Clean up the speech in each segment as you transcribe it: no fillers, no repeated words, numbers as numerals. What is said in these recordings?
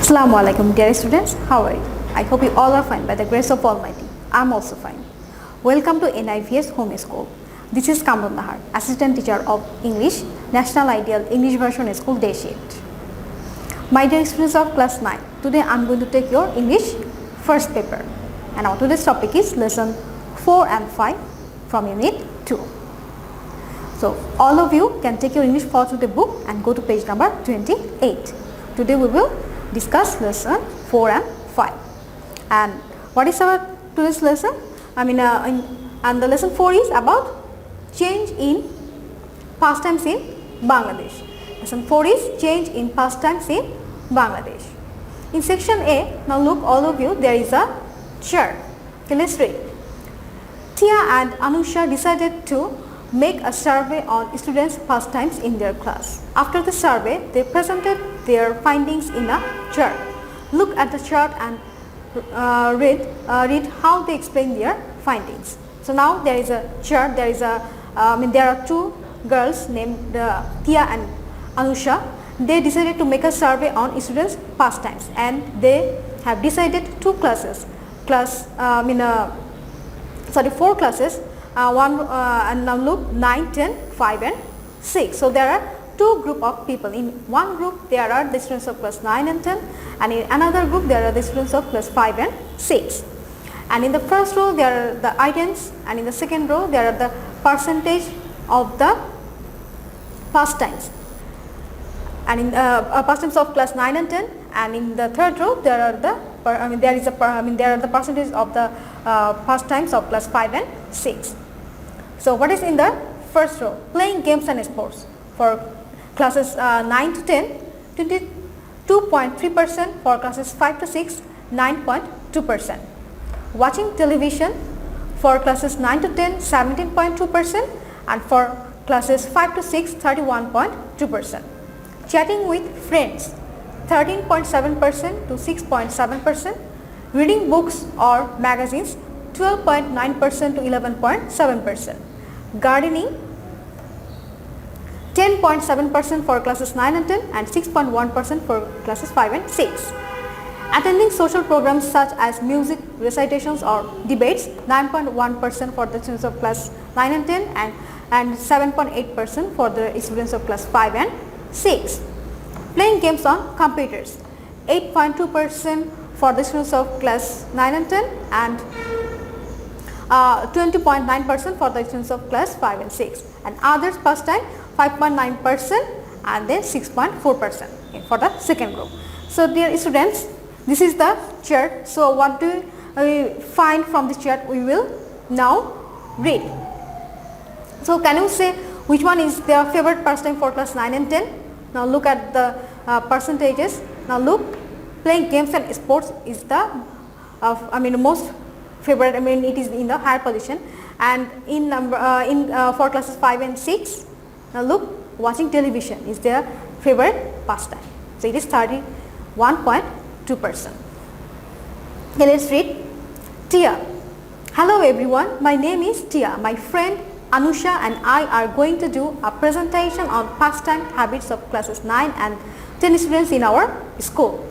Assalamu alaikum dear students, how are you? I hope you all are fine by the grace of Almighty. I am also fine. Welcome to NIVS Home School. This is Kamrun Nahar, Assistant Teacher of English, National Ideal English Version School, Day Shift. My dear students of class 9, today I am going to take your English first paper. And our today's topic is lesson 4 and 5 from unit 2. So all of you can take your English follow to the book and go to page number 28. Today we will discuss lesson 4 and 5. And what is our today's lesson? And the lesson 4 is about change in pastimes in Bangladesh. Lesson 4 is change in pastimes in Bangladesh. In section A, now look all of you, there is a chart. Okay, let's read. Tia and Anusha decided to make a survey on students' pastimes in their class. After the survey, they presented their findings in a chart. Look at the chart and read how they explain their findings. So now there is a chart. There is there are two girls named Tia and Anusha. They decided to make a survey on students' pastimes, and they have decided four classes. And now look 9, 10, 5 and 6. So there are two group of people. In one group there are the students of class 9 and 10, and in another group there are the students of class 5 and 6. And in the first row there are the items, and in the second row there are the percentage of the pastimes. And in pastimes of class 9 and 10, and in the third row there are the there are the percentage of the pastimes of class 5 and 6. So what is in the first row? Playing games and sports. For classes 9 to 10, 22.3%. For classes 5 to 6, 9.2%. Watching television. For classes 9 to 10, 17.2%. And for classes 5 to 6, 31.2%. Chatting with friends. 13.7% to 6.7%. Reading books or magazines. 12.9% to 11.7%. Gardening 10.7% for classes 9 and 10 and 6.1% for classes 5 and 6. Attending social programs such as music recitations or debates 9.1% for the students of class 9 and 10 and 7.8% for the students of class 5 and 6. Playing games on computers 8.2% for the students of class 9 and 10 and 20.9% for the students of class 5 and 6, and others pastime 5.9% and then 6.4% for the second group. So dear students, this is the chart. So what do we find from this chart? We will now read. So can you say which one is their favorite pastime for class 9 and 10? Now look at the percentages. Now look, playing games and sports is the most favorite. It is in the higher position, and in for classes 5 and 6, now look, watching television is their favorite pastime. So it is 31.2%. Okay, let's read. Tia. Hello everyone, my name is Tia. My friend Anusha and I are going to do a presentation on pastime habits of classes 9 and 10 students in our school.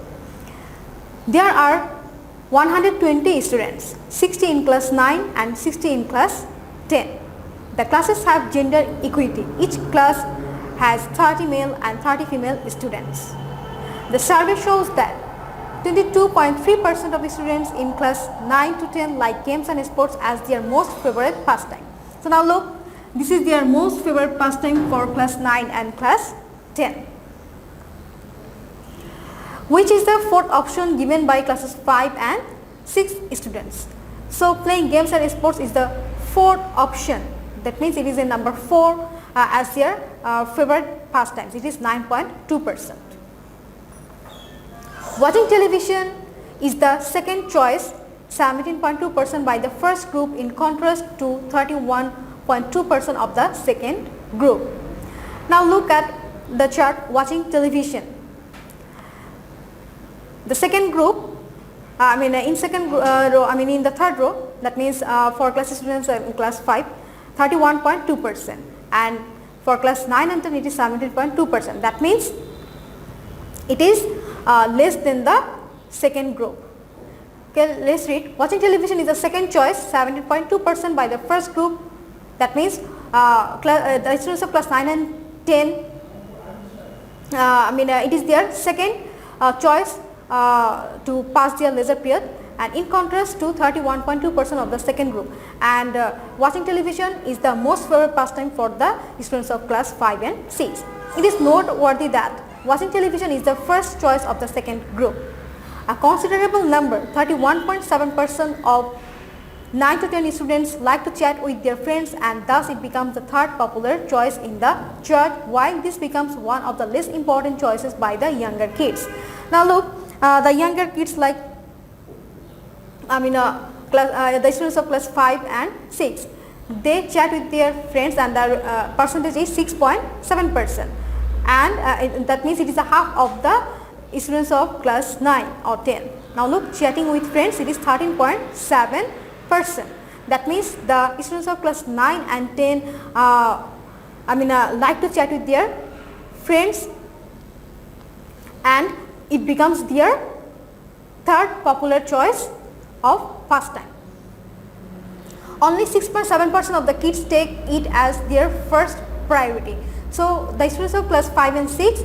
There are 120 students, 60 in class 9 and 60 in class 10. The classes have gender equity. Each class has 30 male and 30 female students. The survey shows that 22.3% of students in class 9 to 10 like games and sports as their most favorite pastime. So now look, this is their most favorite pastime for class 9 and class 10. Which is the fourth option given by classes 5 and 6 students. So playing games and sports is the fourth option. That means it is a number 4 as their favorite pastimes. It is 9.2%. Watching television is the second choice, 17.2% by the first group, in contrast to 31.2% of the second group. Now look at the chart, watching television. The second group, in the third row, that means for class students in class 5, 31.2%, and for class 9 and 10 it is 17.2%. That means it is less than the second group. Okay, let's read. Watching television is the second choice, 17.2% by the first group. That means the students of class 9 and 10, it is their second choice to pass their leisure period, and in contrast to 31.2% of the second group. And watching television is the most favorite pastime for the students of class 5 and 6. It is noteworthy that watching television is the first choice of the second group. A considerable number, 31.7% of 9 to 10 students like to chat with their friends, and thus it becomes the third popular choice in the chart, while this becomes one of the least important choices by the younger kids. Now look, the younger kids like the students of class 5 and 6, they chat with their friends, and the percentage is 6.7%, and that means it is a half of the students of class 9 or 10. Now look, chatting with friends, it is 13.7%. That means the students of class 9 and 10 like to chat with their friends, and it becomes their third popular choice of pastime. Only 6.7% of the kids take it as their first priority. So the students of class 5 and 6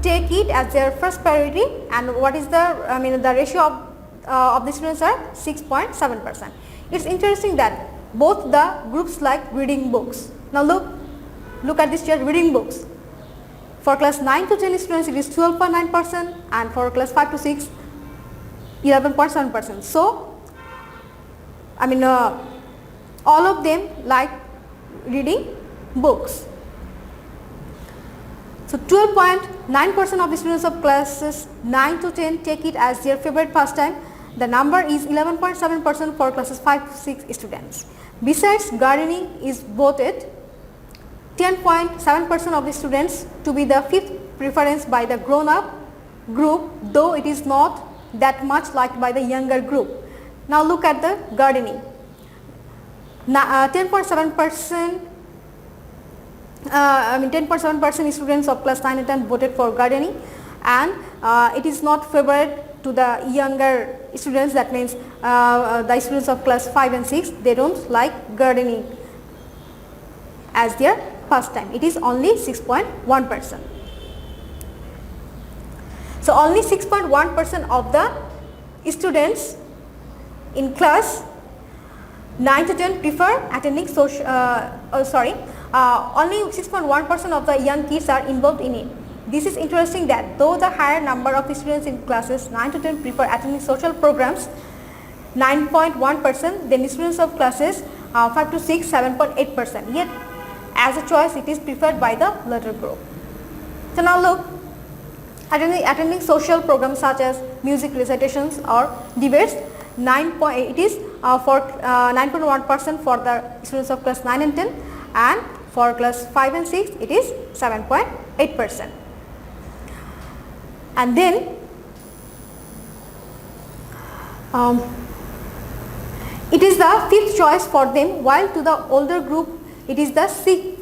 take it as their first priority, and what is the ratio of the students are 6.7%. It's interesting that both the groups like reading books. Now look at this chart, reading books. For class 9 to 10 students it is 12.9%, and for class 5 to 6 11.7%. So all of them like reading books. So 12.9% of the students of classes 9 to 10 take it as their favorite pastime. The number is 11.7% for classes 5 to 6 students. Besides, gardening is voted 10.7% of the students to be the fifth preference by the grown-up group, though it is not that much liked by the younger group. Now look at the gardening. 10.7% 10.7% students of class 9 and 10 voted for gardening, and it is not favorite to the younger students. That means the students of class 5 and 6, they don't like gardening as their pastime. It is only 6.1%. So only 6.1% of the students in class 9 to 10 prefer attending social, only 6.1% of the young kids are involved in it. This is interesting that though the higher number of students in classes 9 to 10 prefer attending social programs, 9.1%, then students of classes 5 to 6, 7.8%. Yet as a choice it is preferred by the latter group. So now look, attending social programs such as music recitations or debates, it is for 9.1% for the students of class 9 and 10, and for class 5 and 6 it is 7.8%. And then it is the fifth choice for them, while to the older group it is the sixth.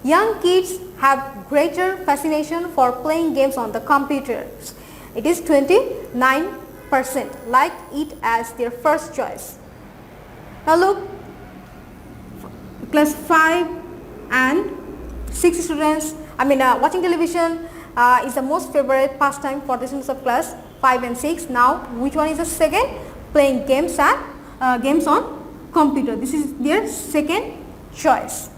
Young kids have greater fascination for playing games on the computers. It is 29% like it as their first choice. Now look, class 5 and 6 students, watching television is the most favorite pastime for the students of class 5 and 6. Now which one is the second? Playing games and games on computer. This is their second choice.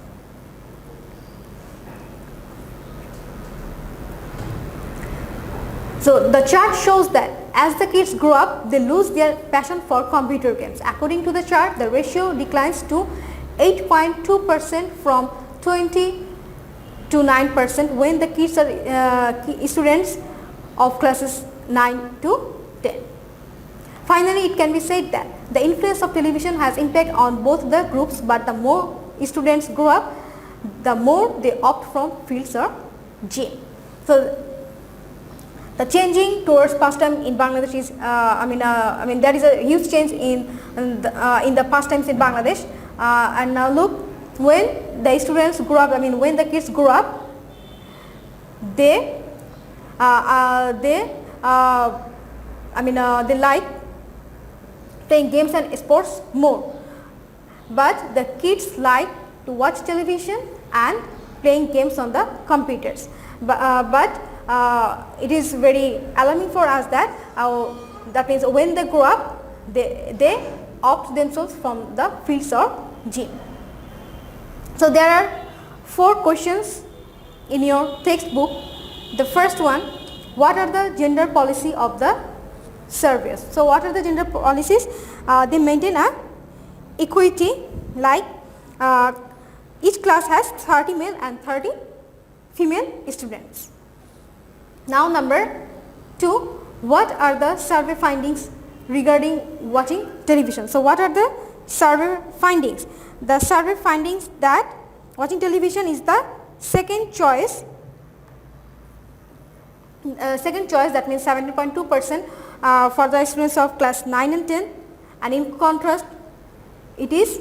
So the chart shows that as the kids grow up, they lose their passion for computer games. According to the chart, the ratio declines to 8.2% from 20 to 9% when the kids are students of classes 9 to 10. Finally, it can be said that the influence of television has impact on both the groups, but the more students grow up, the more they opt from fields or gym. So the changing towards pastime in Bangladesh is, there is a huge change in the pastimes in Bangladesh. And now look, when the students grow up, when the kids grow up, they they like playing games and sports more, but the kids like to watch television and playing games on the computers. But it is very alarming for us that that means when they grow up, they opt themselves from the fields or gym. So there are 4 questions in your textbook. The first one, what are the gender policy of the surveys? So what are the gender policies? They maintain a equity, like each class has 30 male and 30 female students. Now number 2, what are the survey findings regarding watching television? So what are the survey findings? The survey findings that watching television is the second choice, that means 70.2% for the students of class 9 and 10, and in contrast it is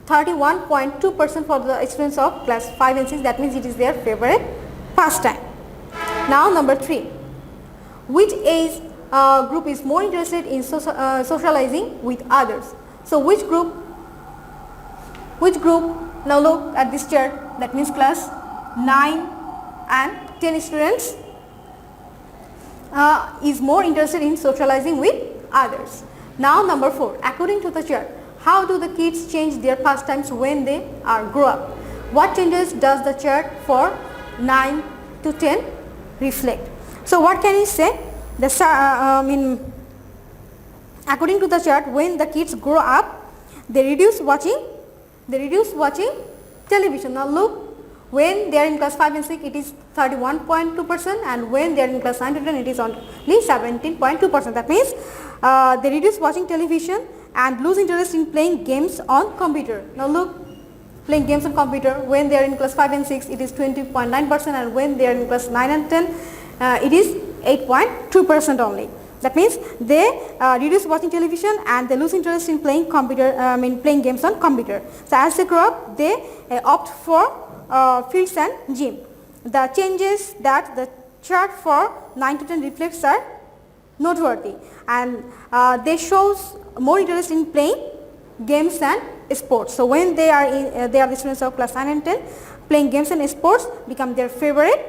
31.2% for the students of class 5 and 6, that means it is their favorite pastime. Now number 3, which age group is more interested in socializing with others? So which group, now look at this chart, that means class 9 and 10 students is more interested in socializing with others. Now number 4, according to the chart, how do the kids change their pastimes when they grow up? What changes does the chart for 9 to 10 reflect? So what can you say? According to the chart, when the kids grow up, they reduce watching television. Now look, when they are in class 5 and 6, it is 31.2%, and when they are in class 9 to 10, it is only 17.2%. That means they reduce watching television and lose interest in playing games on computer. Now look, playing games on computer, when they are in class 5 and 6, it is 20.9%, and when they are in class 9 and 10, it is 8.2% only. That means they reduce watching television and they lose interest in playing playing games on computer. So as they grow up, they opt for fields and gym. The changes that the chart for 9 to 10 reflects are noteworthy, and they shows more interest in playing games and sports. So when they are the students of class 9 and 10, playing games and sports become their favorite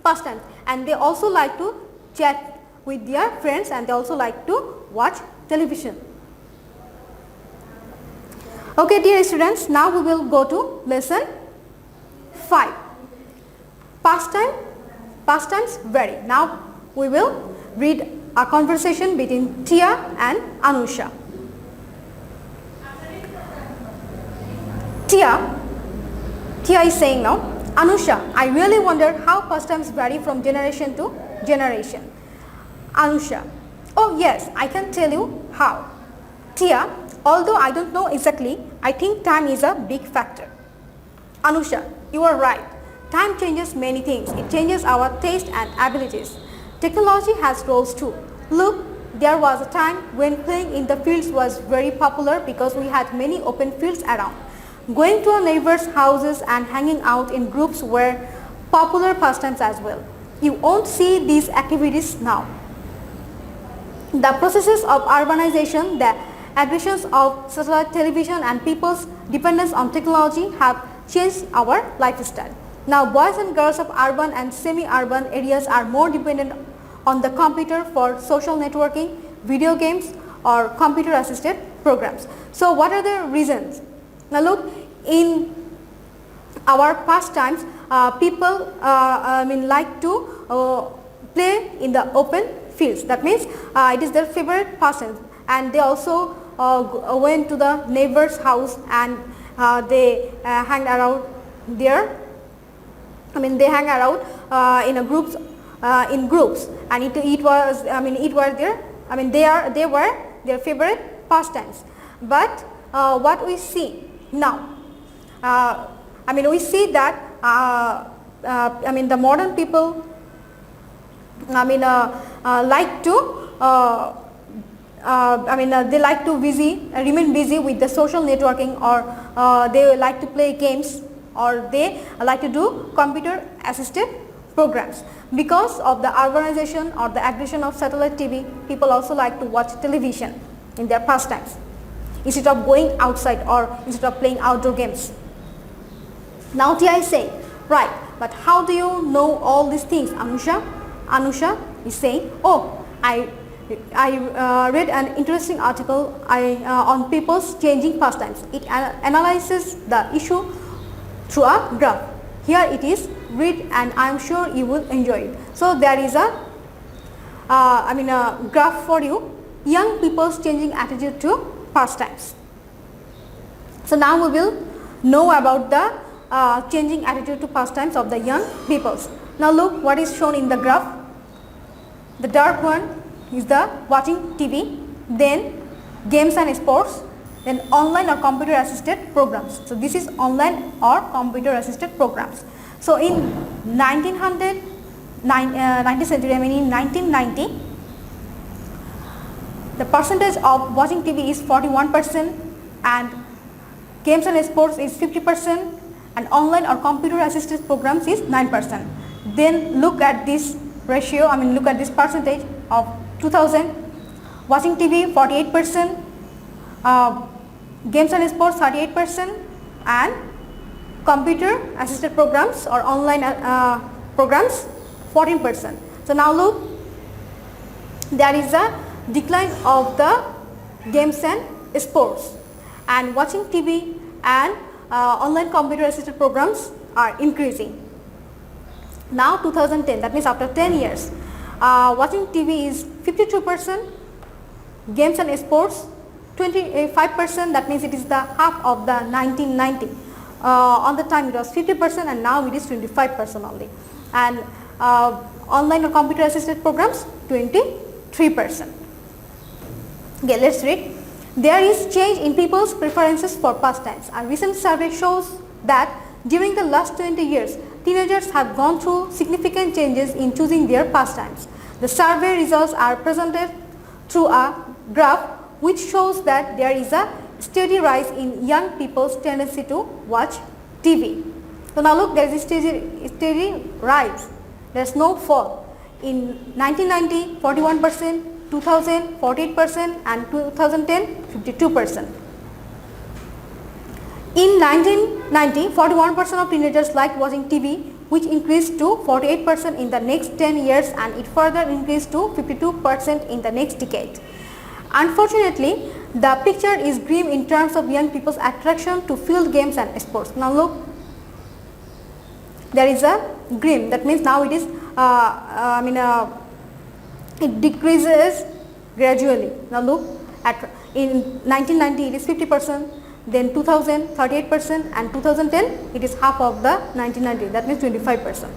pastime, and they also like to chat with their friends, and they also like to watch television. Okay, dear students, now we will go to lesson 5. Pastimes vary. Now we will read a conversation between Tia and Anusha. Tia is saying now, Anusha, I really wonder how pastimes vary from generation to generation. Anusha, oh yes, I can tell you how. Tia, although I don't know exactly, I think time is a big factor. Anusha, you are right. Time changes many things. It changes our taste and abilities. Technology has roles too. Look, there was a time when playing in the fields was very popular because we had many open fields around. Going to our neighbors' houses and hanging out in groups were popular pastimes as well. You won't see these activities now. The processes of urbanization, the additions of satellite television and people's dependence on technology have changed our lifestyle. Now boys and girls of urban and semi-urban areas are more dependent on the computer for social networking, video games or computer assisted programs. So what are the reasons? Now look, in our past times, people like to play in the open fields. That means it is their favorite pastime, and they also went to the neighbor's house and they hang around there. They hang around in groups, and they were their favorite pastimes. But what we see now, we see that the modern people like to they like to remain busy with the social networking, or they like to play games, or they like to do computer assisted programs. Because of the urbanization or the aggression of satellite TV, people also like to watch television in their pastimes instead of going outside or instead of playing outdoor games. Now TI say, right, but how do you know all these things, Anusha? Anusha is saying, oh, I read an interesting article on people's changing pastimes. It analyzes the issue through a graph. Here it is, read, and I am sure you will enjoy it. So there is a graph for you, young people's changing attitude to pastimes. So now we will know about the changing attitude to pastimes of the young peoples. Now look what is shown in the graph. The dark one is the watching TV, then games and sports, then online or computer assisted programs. So this is online or computer assisted programs. So in 1900, 19th century, I mean in 1990, the percentage of watching TV is 41% and games and sports is 50% and online or computer assisted programs is 9%. Then look at this ratio, look at this percentage of 2000, watching TV 48%, games and sports 38% and computer assisted programs or online programs 14%. So now look, there is a decline of the games and sports, and watching TV and online computer assisted programs are increasing. Now 2010, that means after 10 years, watching TV is 52%, games and sports 25%, that means it is the half of the 1990. On the time it was 50% and now it is 25% only, and online or computer assisted programs 23%. Okay, let's read. There is change in people's preferences for pastimes. A recent survey shows that during the last 20 years, teenagers have gone through significant changes in choosing their pastimes. The survey results are presented through a graph which shows that there is a steady rise in young people's tendency to watch TV. So now look, there is a steady rise. There is no fall. In 1990, 41%, 2000, 48% and 2010, 52%. In 1990, 41% of teenagers liked watching TV, which increased to 48% in the next 10 years and it further increased to 52% in the next decade. Unfortunately, the picture is grim in terms of young people's attraction to field games and sports. Now look, there is a grim, that means now it is it decreases gradually. Now look, in 1990 it is 50%, then 2000 38% and 2010 it is half of the 1990, that means 25%.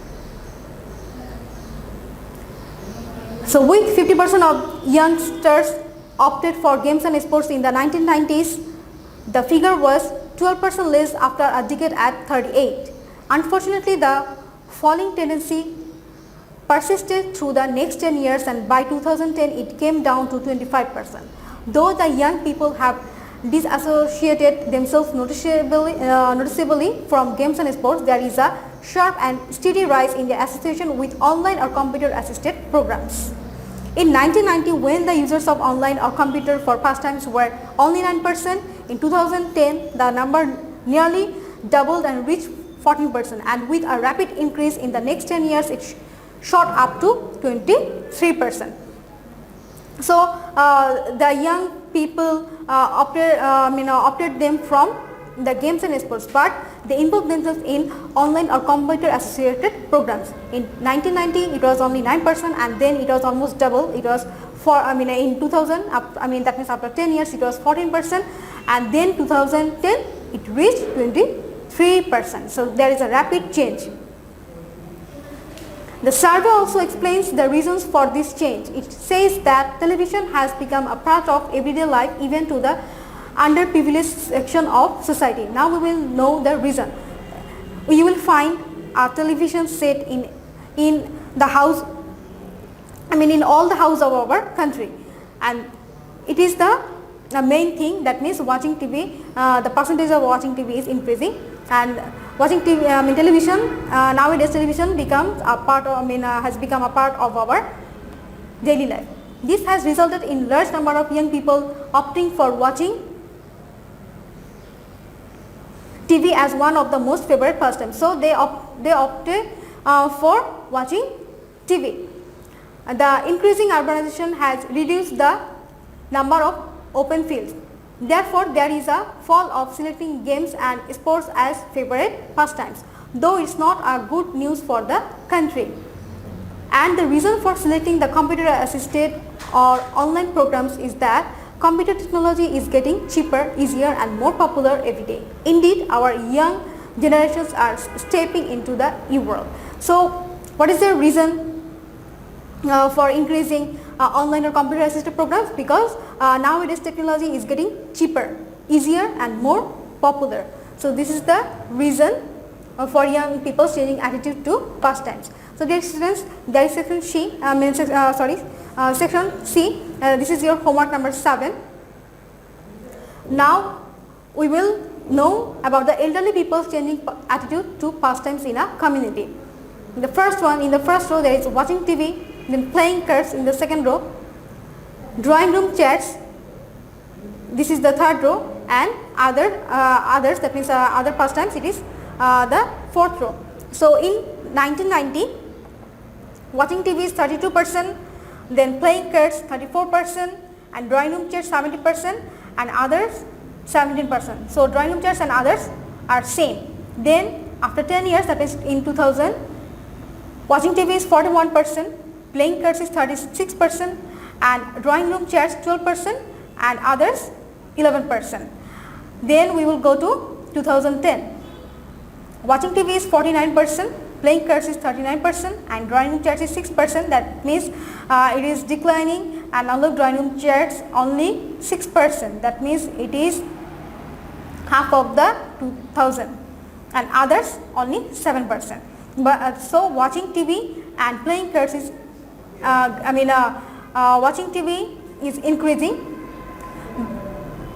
So with 50% of youngsters opted for games and sports in the 1990s, the figure was 12% less after a decade at 38. Unfortunately, the falling tendency persisted through the next 10 years and by 2010 it came down to 25%. Though the young people have disassociated themselves noticeably from games and sports, there is a sharp and steady rise in their association with online or computer assisted programs. In 1990, when the users of online or computer for pastimes were only 9%, in 2010 the number nearly doubled and reached 14%, and with a rapid increase in the next 10 years it shot up to 23%. So the young people opted them from the games and sports, but they involved themselves in online or computer associated programs. In 1990 it was only 9% and then it was almost double. It was in 2000, that means after 10 years it was 14% and then 2010 it reached 23%. So there is a rapid change. The survey also explains the reasons for this change. It says that television has become a part of everyday life even to the underprivileged section of society. Now we will know the reason. You will find a television set in the house, in all the house of our country, and it is the main thing. That means watching TV, the percentage of watching TV is increasing, and Watching TV, television, nowadays television becomes a part of, has become a part of our daily life. This has resulted in large number of young people opting for watching TV as one of the most favorite pastimes. So they opted for watching TV. The increasing urbanization has reduced the number of open fields. Therefore, there is a fall of selecting games and sports as favorite pastimes, though it's not a good news for the country. And the reason for selecting the computer assisted or online programs is that computer technology is getting cheaper, easier and more popular every day. Indeed, our young generations are stepping into the e-world. So, what is the reason for increasing online or computer assisted programs? Because nowadays technology is getting cheaper, easier and more popular. So, this is the reason for young people changing attitude to pastimes. So, dear students, there is section C, section C. This is your homework number 7. Now, we will know about the elderly people's changing attitude to pastimes in a community. In the first row there is watching TV, then playing cards in the second row, drawing room chats, this is the third row, and others, that means other pastimes, it is the fourth row. So, in 1990, watching TV is 32%, then playing cards 34%, and drawing room chats 70%, and others 17%. So, drawing room chats and others are same. Then after 10 years, that is in 2000, watching TV is 41%, playing cards is 36%, and drawing room chats 12%, and others 11%. Then we will go to 2010. Watching TV is 49%, playing cards is 39%, and drawing room chats is 6%. That means it is declining, and unlike drawing room chats only 6%. That means it is half of the 2000, and others only 7%. But so watching TV and playing cards is watching TV is increasing,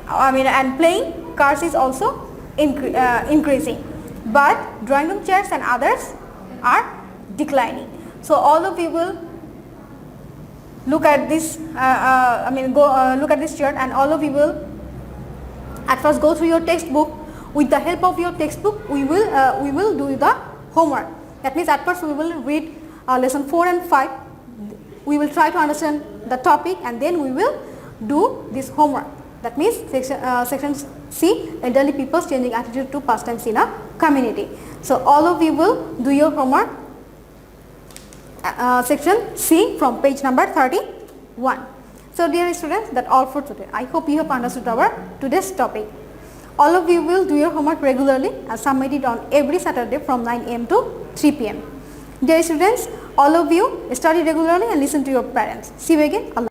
and playing cards is also increasing, but drawing room chats and others are declining. So all of you will look at this look at this chart, and all of you will at first go through your textbook. With the help of your textbook, we will do the homework. That means at first we will read lesson 4 and 5. We will try to understand the topic, and then we will do this homework. That means section C, elderly people's changing attitude to pastimes in a community. So all of you will do your homework, section C from page number 31. So dear students, that's all for today. I hope you have understood our today's topic. All of you will do your homework regularly and submit it on every Saturday from 9 am to 3 pm. Dear students, all of you study regularly and listen to your parents. See you again. Allah.